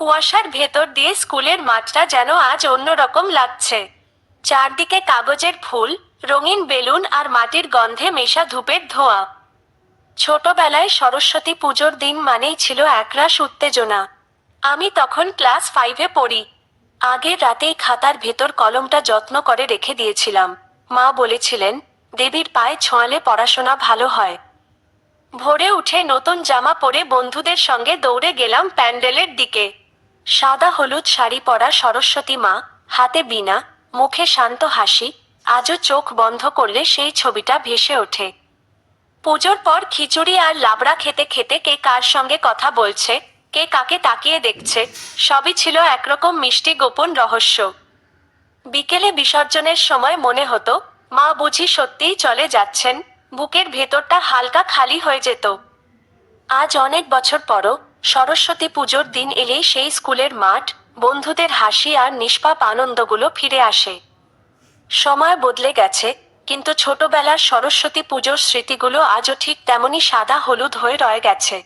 কুয়াশার ভেতর দিয়ে স্কুলের মাঠটা যেন আজ অন্যরকম লাগছে। চারদিকে কাগজের ফুল, রঙিন বেলুন আর মাটির গন্ধে মেশা ধূপের ধোঁয়া। ছোটবেলায় সরস্বতী পুজোর দিন মানেই ছিল একরাশ উত্তেজনা। আমি তখন ক্লাস 5-এ পড়ি। আগের রাতেই খাতার ভেতর কলমটা যত্ন করে রেখে দিয়েছিলাম। মা বলেছিলেন, দেবীর পায়ে ছোঁয়ালে পড়াশোনা ভালো হয়। ভোরে উঠে নতুন জামা পরে বন্ধুদের সঙ্গে দৌড়ে গেলাম প্যান্ডেলের দিকে। সাদা হলুদ শাড়ি পরা সরস্বতী মা, হাতে বীণা, মুখে শান্ত হাসি। আজও চোখ বন্ধ করলে সেই ছবিটা ভেসে ওঠে। পুজোর পর খিচুড়ি আর লাবড়া খেতে খেতে কে কার সঙ্গে কথা বলছে, কে কাকে তাকিয়ে দেখছে, সবই ছিল একরকম মিষ্টি গোপন রহস্য। বিকেলে বিসর্জনের সময় মনে হতো, মা বুঝি সত্যিই চলে যাচ্ছেন। বুকের ভেতরটা হালকা খালি হয়ে যেত। আজ অনেক বছর পরও সরস্বতী পুজোর দিন এলেই সেই স্কুলের মাঠ, বন্ধুদের হাসি আর নিষ্পাপ আনন্দগুলো ফিরে আসে। সময় বদলে গেছে, কিন্তু ছোটবেলার সরস্বতী পুজোর স্মৃতিগুলো আজও ঠিক তেমনই সাদা হলুদ হয়ে রয়ে গেছে।